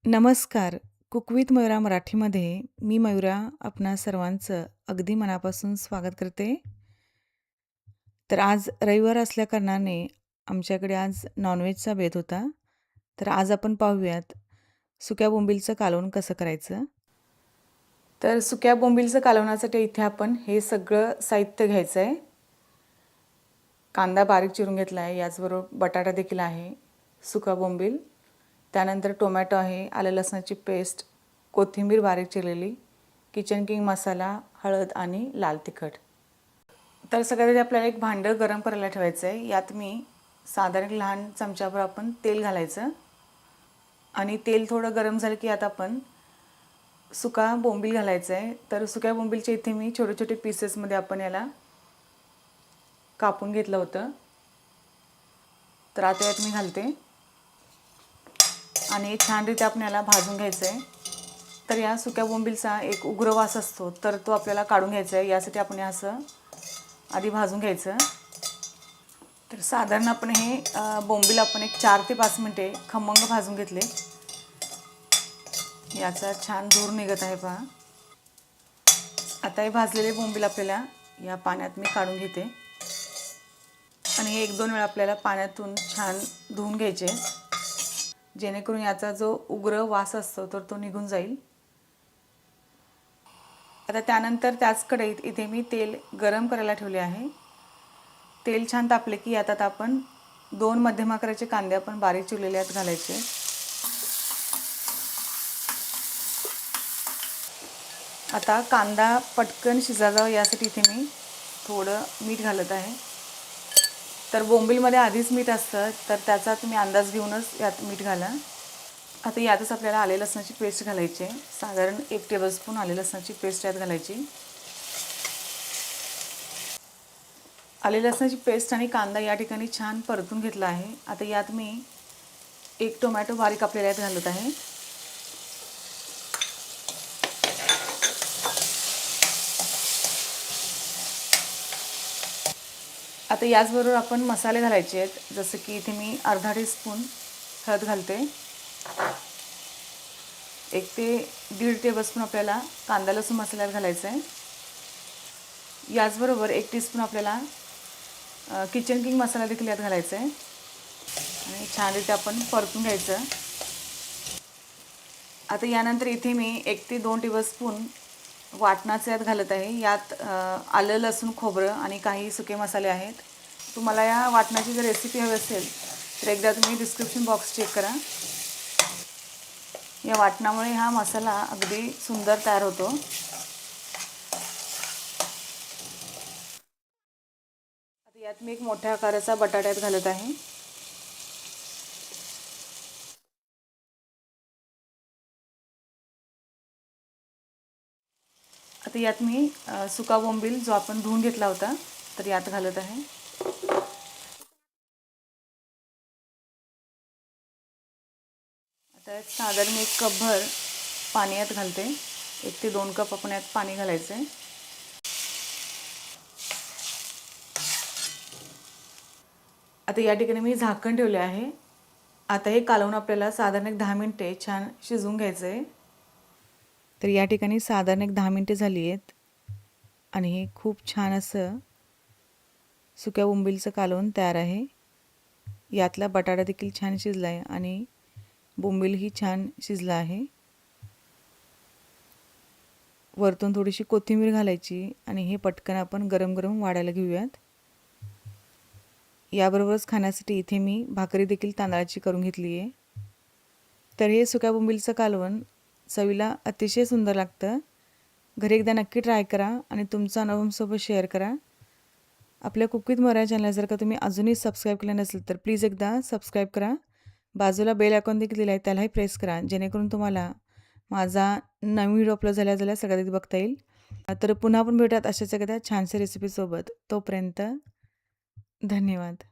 नमस्कार. Cook with Mayura मराठीमध्ये मी मयुरा आपणा सर्वांचं अगदी मनापासून स्वागत करते. तर आज रविवार असल्याकारणाने आमच्याकडे आज नॉनव्हेजचा बेत होता. तर आज आपण पाहूयात सुक्या बोंबीलचं कालवण कसं करायचं. तर सुक्या बोंबीलचं कालवणासाठी इथे आपण हे सगळं साहित्य घ्यायचं आहे. कांदा बारीक चिरून घेतला आहे, याचबरोबर बटाटा देखील आहे, सुका बोंबील, त्यानंतर टोमॅटो आहे, आलं लसणाची पेस्ट, कोथिंबीर बारीक चिरलेली, किचन किंग मसाला, हळद आणि लाल तिखट. तर सगळ्यात आधी आपल्याला एक भांडं गरम करायला ठेवायचं आहे. यात मी साधारण लहान चमच्याभर आपण तेल घालायचं आणि तेल थोडं गरम झालं की यात आपण सुका बोंबील घालायचं आहे. तर सुक्या बोंबीलचे इथे मी छोटे छोटे पीसेसमध्ये आपण याला कापून घेतलं होतं. तर आता यात मी घालते आणि छानरीत्या आपण याला भाजून घ्यायचं आहे. तर या सुक्या बोंबीलचा एक उग्र वास असतो, तर तो आपल्याला काढून घ्यायचा आहे. यासाठी आपण असं आधी भाजून घ्यायचं. तर साधारण आपण हे बोंबील आपण एक 4 ते 5 मिनिटे खमंग भाजून घेतले. याचा छान धूर निघत आहे पहा. आता हे भाजलेले बोंबील आपल्याला या पाण्यात मी काढून घेते आणि हे 1-2 वेळा आपल्याला पाण्यातून छान धुवून घ्यायचे, जेणेकरून याचा जो उग्र वास असतो तर तो निघून जाईल. आता त्यानंतर त्याच कढईत इथे मी तेल गरम करायला ठेवले आहे. तेल छान तापले की यात आता आपण 2 मध्यम आकाराचे कांदे आपण बारीक चिरलेले यात घालायचे. आता कांदा पटकन शिजावा यासाठी इथे मी थोडं मीठ घालत आहे. तर बोंबीलमध्ये आधीच मीठ असतं, तर त्याचा तुम्ही अंदाज घेऊनच यात मीठ घाला. आता यातच आपल्याला आले लसणाची पेस्ट घालायची आहे. साधारण 1 टेबलस्पून आले लसणाची पेस्ट यात घालायची. आले लसणाची पेस्ट आणि कांदा या ठिकाणी छान परतून घेतला आहे. आता यात मी 1 टोमॅटो बारीक कापलेला यात घालत आहे. आता याचबरोबर आपण मसाले घालायचे आहेत. जसं की इथे मी अर्धा टीस्पून हळद घालते. 1 ते 1.5 टेबलस्पून आपल्याला कांदा लसूण मसाल्यात घालायचं आहे. याचबरोबर 1 टीस्पून आपल्याला किचन किंग मसाला देखील यात घालायचा आहे आणि छानरीत्या आपण परतून घ्यायचं. आता यानंतर इथे मी 1 ते 2 टेबलस्पून वाटणाचं यात घालत आहे. यात आलं लसूण खोबरं आणि काही सुके मसाले आहेत. तुम्हाला या वाटणाची जर रेसिपी हवी असेल तर एकदा तुम्ही डिस्क्रिप्शन बॉक्स चेक करा. या वाटणामुळे हा मसाला अगदी सुंदर तयार होतो. आता यात मी एक मोठ्या आकाराचा बटाटा घालत आहे. आता यात मी सुका बोंबील जो आपण धुवून घेतला होता तर यात घालत आहे. आता यात साधारण 1 कपभर पाणी यात घालते. 1 ते 2 कप आपण यात पाणी घालायचं आहे. आता या ठिकाणी मी झाकण ठेवले आहे. आता हे कालवून आपल्याला साधारण 10 मिनिटे छान शिजवून घ्यायचं आहे. तर या ठिकाणी साधारण 10 मिनिटे झाली आहेत आणि हे खूप छान असं सुक्या बोंबीलचं कालवण तयार आहे. यातला बटाटा देखील छान शिजला आहे आणि बोंबीलही छान शिजला आहे. वरतून थोडीशी कोथिंबीर घालायची आणि हे पटकन आपण गरम गरम वाढायला घेऊयात. याबरोबरच खाण्यासाठी इथे मी भाकरी देखील तांदळाची करून घेतली आहे. तर हे सुक्या बोंबीलचं कालवण चवीला अतिशय सुंदर लागतं. घरी एकदा नक्की ट्राय करा आणि तुमचा अनुभवासोबत शेअर करा. आपल्या कुक विथ मयुरा चॅनल जर का तुम्ही अजूनही सबस्क्राईब केलं नसेल तर प्लीज एकदा सबस्क्राईब करा. बाजूला बेल आयकॉन देखील दिला आहे, त्यालाही प्रेस करा, जेणेकरून तुम्हाला माझा नवीन व्हिडिओ अपलोड झाल्या सगळ्यात आधी बघता येईल. तर पुन्हा आपण भेटूयात अशाच एखाद्या छानशा रेसिपीसोबत. तोपर्यंत धन्यवाद.